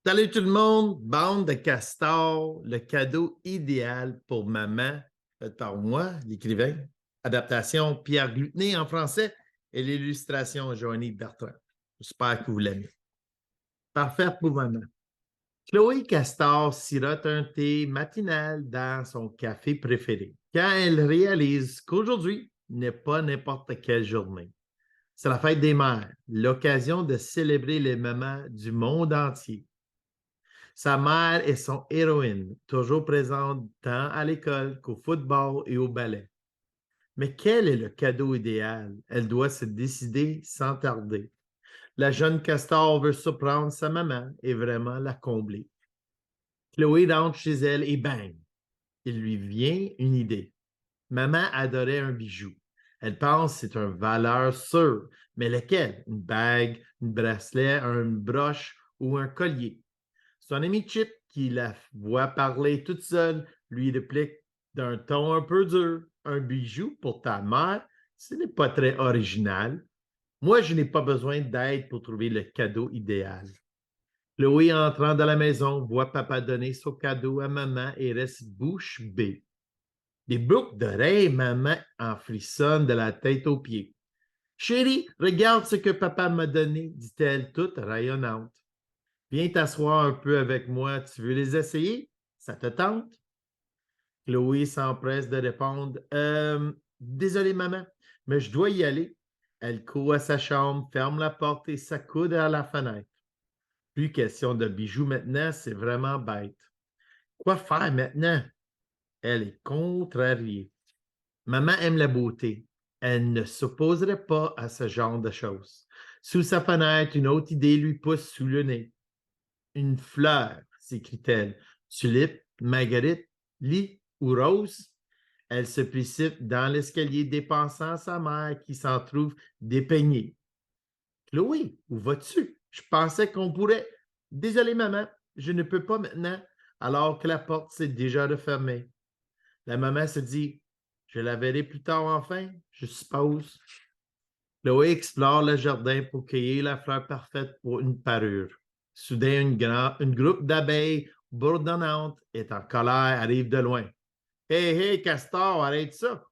Salut tout le monde, bande de castors, le cadeau idéal pour maman, fait par moi, l'écrivain. Adaptation Pierre Glutenet en français et l'illustration Joanie Bertrand. J'espère que vous l'aimez. Parfait pour maman. Chloé Castor sirote un thé matinal dans son café préféré quand elle réalise qu'aujourd'hui n'est pas n'importe quelle journée. C'est la fête des mères, l'occasion de célébrer les mamans du monde entier. Sa mère est son héroïne, toujours présente tant à l'école qu'au football et au ballet. Mais quel est le cadeau idéal? Elle doit se décider sans tarder. La jeune castor veut surprendre sa maman et vraiment la combler. Chloé rentre chez elle et bang! Il lui vient une idée. Maman adorait un bijou. Elle pense que c'est un valeur sûre. Mais lequel? Une bague, un bracelet, une broche ou un collier? Son ami Chip, qui la voit parler toute seule, lui réplique d'un ton un peu dur: un bijou pour ta mère, ce n'est pas très original. Moi, je n'ai pas besoin d'aide pour trouver le cadeau idéal. Chloé, entrant dans la maison, voit papa donner son cadeau à maman et reste bouche bée. Des boucles d'oreilles, maman en frissonne de la tête aux pieds. Chérie, regarde ce que papa m'a donné, dit-elle toute rayonnante. Viens t'asseoir un peu avec moi. Tu veux les essayer? Ça te tente? Chloé s'empresse de répondre: Désolé, maman, mais je dois y aller. Elle court à sa chambre, ferme la porte et s'accoude à la fenêtre. Plus question de bijoux maintenant, c'est vraiment bête. Quoi faire maintenant? Elle est contrariée. Maman aime la beauté. Elle ne s'opposerait pas à ce genre de choses. Sous sa fenêtre, une autre idée lui pousse sous le nez. Une fleur, s'écrie-t-elle. Tulipe, marguerite, lis ou rose? Elle se précipite dans l'escalier, dépensant sa mère qui s'en trouve dépeignée. Chloé, où vas-tu? Je pensais qu'on pourrait. Désolé, maman, je ne peux pas maintenant, alors que la porte s'est déjà refermée. La maman se dit: Je la verrai plus tard enfin, je suppose. Chloé explore le jardin pour cueillir la fleur parfaite pour une parure. Soudain, une groupe d'abeilles bourdonnantes est en colère, arrive de loin. Hé, hé, castor, arrête ça!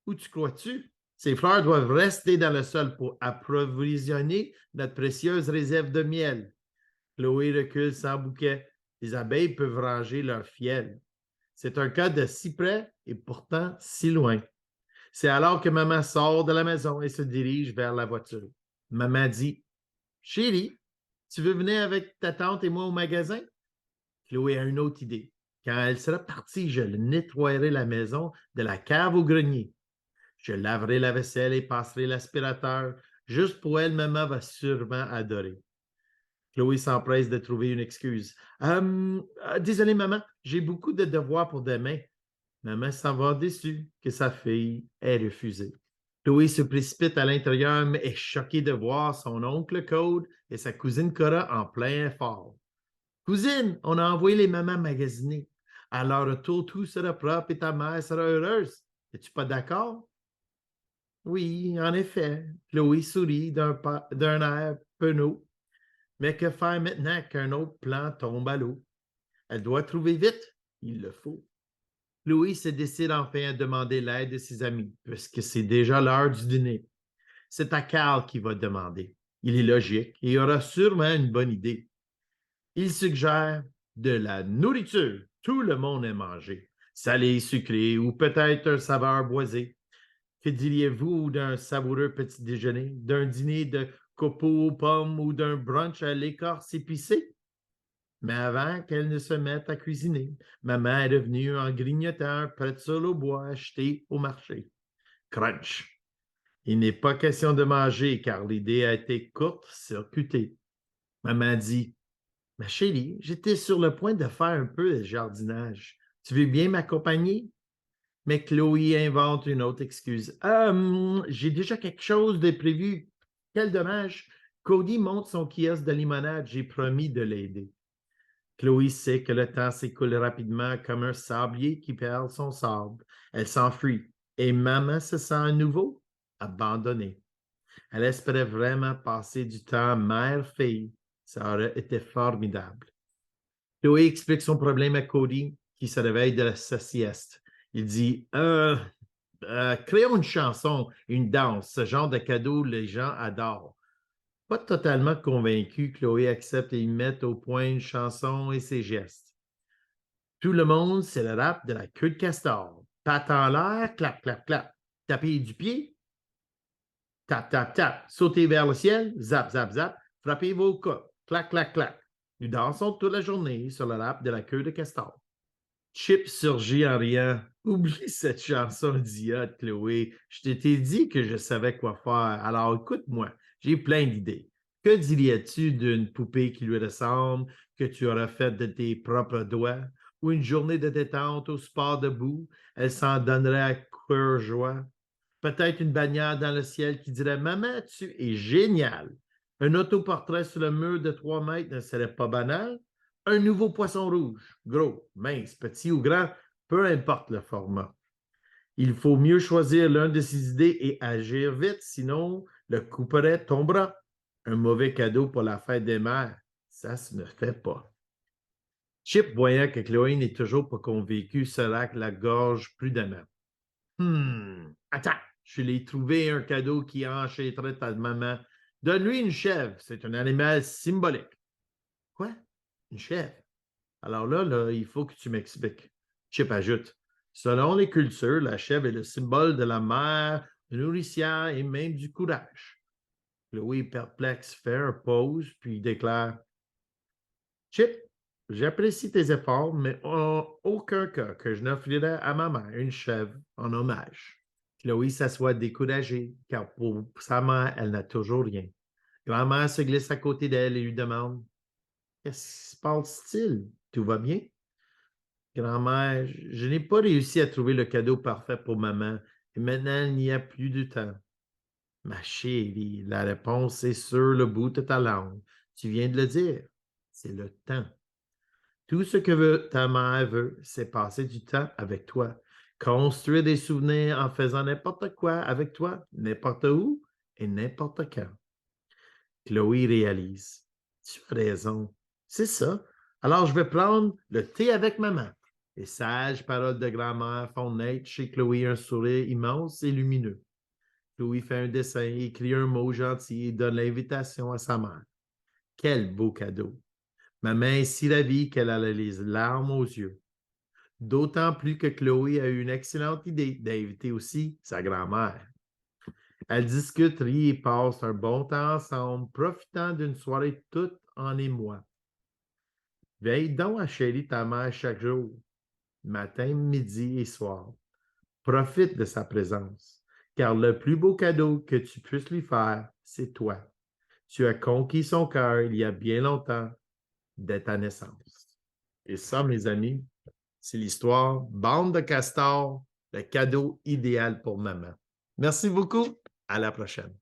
Où tu crois-tu? Ces fleurs doivent rester dans le sol pour approvisionner notre précieuse réserve de miel. Chloé recule sans bouquet. Les abeilles peuvent ranger leur fiel. C'est un cas de si près et pourtant si loin. C'est alors que maman sort de la maison et se dirige vers la voiture. Maman dit: Chérie, tu veux venir avec ta tante et moi au magasin? Chloé a une autre idée. Quand elle sera partie, je nettoierai la maison de la cave au grenier. Je laverai la vaisselle et passerai l'aspirateur. Juste pour elle, maman va sûrement adorer. Chloé s'empresse de trouver une excuse. Désolée, maman, j'ai beaucoup de devoirs pour demain. Maman s'en va déçue que sa fille ait refusé. Chloé se précipite à l'intérieur, mais est choquée de voir son oncle Code et sa cousine Cora en plein effort. Cousine, on a envoyé les mamans magasiner. À leur retour, tout sera propre et ta mère sera heureuse. Es-tu pas d'accord? Oui, en effet. Chloé sourit d'un air penaud. Mais que faire maintenant qu'un autre plan tombe à l'eau? Elle doit trouver vite. Il le faut. Chloé se décide enfin à demander l'aide de ses amis, puisque c'est déjà l'heure du dîner. C'est à Carl qui va demander. Il est logique et aura sûrement une bonne idée. Il suggère de la nourriture. Tout le monde aime manger. Salé, sucré ou peut-être un saveur boisé. Que diriez-vous d'un savoureux petit déjeuner, d'un dîner de copeaux aux pommes ou d'un brunch à l'écorce épicée? Mais avant qu'elle ne se mette à cuisiner, maman est revenue en grignotant un pretzel au bois acheté au marché. Crunch! Il n'est pas question de manger car l'idée a été courte, circuitée. Maman dit: Ma chérie, j'étais sur le point de faire un peu de jardinage. Tu veux bien m'accompagner? Mais Chloé invente une autre excuse. J'ai déjà quelque chose de prévu. Quel dommage. Cody monte son kiosque de limonade. J'ai promis de l'aider. Chloé sait que le temps s'écoule rapidement comme un sablier qui perd son sable. Elle s'enfuit et maman se sent à nouveau abandonnée. Elle espérait vraiment passer du temps mère-fille. Ça aurait été formidable. Chloé explique son problème à Cody, qui se réveille de sa sieste. Il dit créons une chanson, une danse, ce genre de cadeau, les gens adorent. Pas totalement convaincu, Chloé accepte et ils mettent au point une chanson et ses gestes. Tout le monde, c'est le rap de la queue de castor. Patte en l'air, clap, clap, clap. Taper du pied, tap, tap, tap. Sauter vers le ciel, zap, zap, zap. Frappez vos coups, clac, clac, clac. Nous dansons toute la journée sur le rap de la queue de castor. Chip surgit en riant. Oublie cette chanson idiote, Chloé. Je t'ai dit que je savais quoi faire. Alors écoute-moi, j'ai plein d'idées. Que dirais-tu d'une poupée qui lui ressemble, que tu auras faite de tes propres doigts, ou une journée de détente au sport debout? Elle s'en donnerait à cœur joie. Peut-être une bannière dans le ciel qui dirait Maman, tu es génial. Un autoportrait sur le mur de 3 mètres ne serait pas banal. Un nouveau poisson rouge, gros, mince, petit ou grand, peu importe le format. Il faut mieux choisir l'un de ces idées et agir vite, sinon le couperet tombera. Un mauvais cadeau pour la fête des mères, ça se ne fait pas. Chip, voyant que Chloé n'est toujours pas convaincue, se racle la gorge prudemment. Attends, je l'ai trouvé un cadeau qui enchâterait ta maman. Donne-lui une chèvre, c'est un animal symbolique. Quoi? Une chèvre? Alors là, il faut que tu m'expliques. Chip ajoute, selon les cultures, la chèvre est le symbole de la mère, de nourricière et même du courage. Chloé, perplexe, fait un pause, puis déclare, Chip, j'apprécie tes efforts, mais en aucun cas que je n'offrirai à ma mère une chèvre en hommage. Chloé s'assoit découragée, car pour sa mère, elle n'a toujours rien. Grand-mère se glisse à côté d'elle et lui demande Qu'est-ce qui se passe-t-il? Tout va bien? Grand-mère, je n'ai pas réussi à trouver le cadeau parfait pour maman et maintenant il n'y a plus de temps. Ma chérie, la réponse est sur le bout de ta langue. Tu viens de le dire. C'est le temps. Tout ce que ta mère veut, c'est passer du temps avec toi. Construire des souvenirs en faisant n'importe quoi avec toi, n'importe où et n'importe quand. Chloé réalise. Tu as raison. C'est ça. Alors, je vais prendre le thé avec maman. Les sages paroles de grand-mère font naître chez Chloé un sourire immense et lumineux. Chloé fait un dessin, écrit un mot gentil et donne l'invitation à sa mère. Quel beau cadeau! Maman est si ravie qu'elle a les larmes aux yeux. D'autant plus que Chloé a eu une excellente idée d'inviter aussi sa grand-mère. Elles discutent, rient et passent un bon temps ensemble, profitant d'une soirée toute en émoi. Veille donc à chérir ta mère chaque jour, matin, midi et soir. Profite de sa présence, car le plus beau cadeau que tu puisses lui faire, c'est toi. Tu as conquis son cœur il y a bien longtemps, dès ta naissance. Et ça, mes amis, c'est l'histoire Bande de castors, le cadeau idéal pour maman. Merci beaucoup. À la prochaine.